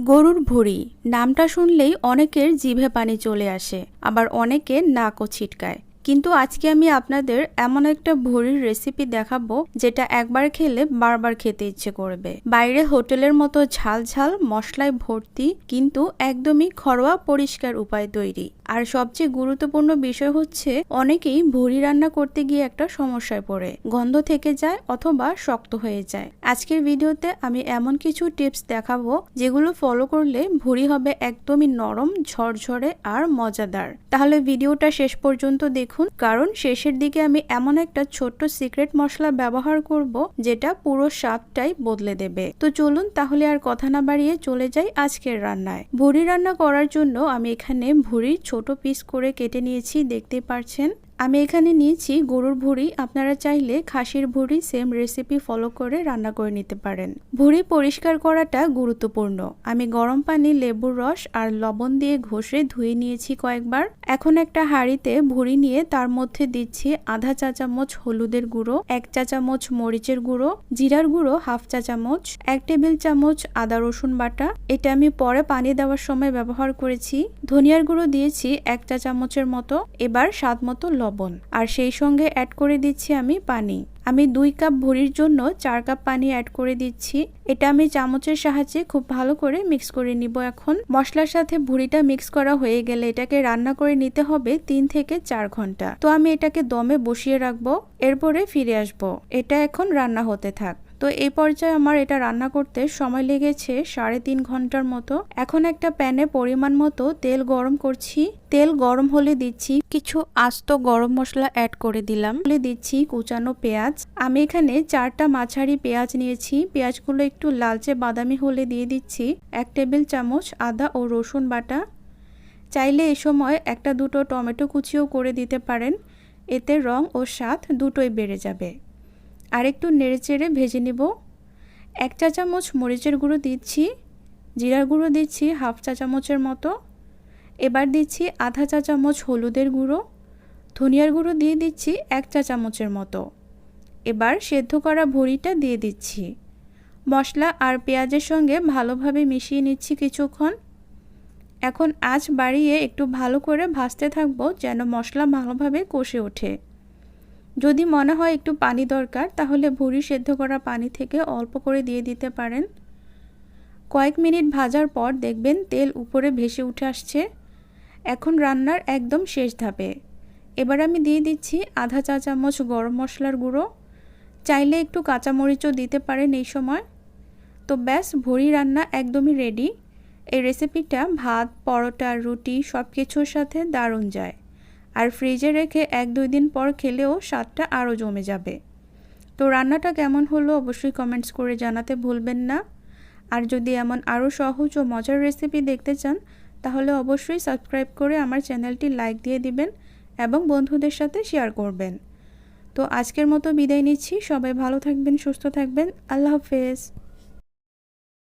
গরুর ভুঁড়ি নামটা শুনলেই অনেকের জিভে পানি চলে আসে, আবার অনেকে নাকও ছিটকায়। কিন্তু আজকে আমি আপনাদের এমন একটা ভুঁড়ির রেসিপি দেখাবো যেটা একবার খেলে বারবার খেতে ইচ্ছে করবে। বাইরে হোটেলের মতো ঝাল ঝাল মশলায় ভর্তি, কিন্তু একদমই ঘরোয়া পরিষ্কার উপায় তৈরি। আর সবচেয়ে গুরুত্বপূর্ণ বিষয় হচ্ছে অনেকেই ভুঁড়ি রান্না করতে গিয়ে একটা সমস্যায় পড়ে, গন্ধ থেকে যায় অথবা শক্ত হয়ে যায়। আজকের ভিডিওতে আমি এমন কিছু টিপস দেখাবো যেগুলো ফলো করলে ভুঁড়ি হবে একদমই নরম, ঝরঝরে আর মজাদার। তাহলে ভিডিওটা শেষ পর্যন্ত দেখুন, কারণ শেষের দিকে আমি এমন একটা ছোট্ট সিক্রেট মশলা ব্যবহার করব যেটা পুরো স্বাদটাই বদলে দেবে। তো চলুন তাহলে আর কথা না বাড়িয়ে চলে যাই আজকের রান্নায়। ভুঁড়ি রান্না করার জন্য আমি এখানে ভুঁড়ির ছোট পিস করে কেটে নিয়েছি, দেখতে পাচ্ছেন। আমি এখানে নিয়েছি গরুর ভুঁড়ি, আপনারা চাইলে খাসির ভুঁড়ি সেম রেসিপি ফলো করে রান্না করে নিতে পারেন। ভুঁড়ি পরিষ্কার করাটা গুরুত্বপূর্ণ। আমি গরম পানি, লেবুর রস আর লবণ দিয়ে ঘষে ধুয়ে নিয়েছি কয়েকবার। এখন একটা হাঁড়িতে ভুঁড়ি নিয়ে তার মধ্যে দিচ্ছি আধা চা চামচ হলুদের গুঁড়ো, 1 চা চামচ মরিচের গুঁড়ো, জিরার গুঁড়ো হাফ চা চামচ, 1 টেবিল চামচ আদা রসুন বাটা, এটা আমি পরে পানি দেওয়ার সময় ব্যবহার করেছি। ধনিয়ার গুঁড়ো দিয়েছি 1 চা চামচের মতো, এবার স্বাদ মতো লবণ, আর সেই সঙ্গে অ্যাড করে দিচ্ছি আমি পানি। আমি 2 কাপ ভুঁড়ির জন্য 4 কাপ পানি অ্যাড করে দিচ্ছি। এটা আমি চামচের সাহায্যে খুব ভালো করে মিক্স করে নিব। এখন মশলার সাথে ভুঁড়িটা মিক্স করা হয়ে গেলে এটাকে রান্না করে নিতে হবে 3 থেকে 4 ঘন্টা। তো আমি এটাকে দমে বসিয়ে রাখবো, এরপরে ফিরে আসবো। এটা এখন রান্না হতে থাক। তো এই পর্যায়ে আমার এটা রান্না করতে সময় লেগেছে 3.5 ঘন্টার মতো। এখন একটা প্যানে পরিমাণ মতো তেল গরম করছি। তেল গরম হলে দিচ্ছি কিছু আস্ত গরম মশলা অ্যাড করে দিলাম। দিচ্ছি কুচানো পেঁয়াজ। আমি এখানে 4টা মাঝারি পেঁয়াজ নিয়েছি। পেঁয়াজগুলো একটু লালচে বাদামি হলে দিয়ে দিচ্ছি 1 টেবিল চামচ আদা ও রসুন বাটা। চাইলে এই সময় 1-2 টমেটো কুচিও করে দিতে পারেন, এতে রং ও স্বাদ দুটোই বেড়ে যাবে। আর একটু নেড়েচেড়ে ভেজে নিব। 1 চা চামচ মরিচের গুঁড়ো দিচ্ছি, জিরার গুঁড়ো দিচ্ছি হাফ চা চামচের মতো, এবার দিচ্ছি আধা চা চামচ হলুদের গুঁড়ো, ধনিয়ার গুঁড়ো দিয়ে দিচ্ছি 1 চা চামচের মতো। এবার সেদ্ধ করা ভুঁড়িটা দিয়ে দিচ্ছি। মশলা আর পেঁয়াজের সঙ্গে ভালোভাবে মিশিয়ে নিচ্ছি কিছুক্ষণ। এখন আঁচ বাড়িয়ে একটু ভালো করে ভাজতে থাকবো যেন মশলা ভালোভাবে কষে ওঠে। যদি মনে হয় একটু পানি দরকার, তাহলে ভুঁড়ি সেদ্ধ করা পানি থেকে অল্প করে দিয়ে দিতে পারেন। কয়েক মিনিট ভাজার পর দেখবেন তেল উপরে ভেসে উঠে আসছে। এখন রান্নার একদম শেষ ধাপে। এবার আমি দিয়ে দিচ্ছি আধা চা চামচ গরম মশলার গুঁড়ো, চাইলে একটু কাঁচামরিচও দিতে পারেন এই সময়। তো ব্যাস, ভুঁড়ি রান্না একদমই রেডি। এই রেসিপিটা ভাত, পরোটা, রুটি সব কিছুর সাথে দারুণ যায়। আর ফ্রিজে রেখে 1-2 দিন পর খেলেও স্বাদটা আরও জমে যাবে। তো রান্নাটা কেমন হলো অবশ্যই কমেন্টস করে জানাতে ভুলবেন না। আর যদি এমন আরও সহজ ও মজার রেসিপি দেখতে চান, তাহলে অবশ্যই সাবস্ক্রাইব করে আমার চ্যানেলটি লাইক দিয়ে দিবেন এবং বন্ধুদের সাথে শেয়ার করবেন। তো আজকের মতো বিদায় নিচ্ছি। সবাই ভালো থাকবেন, সুস্থ থাকবেন। আল্লাহ হাফেজ।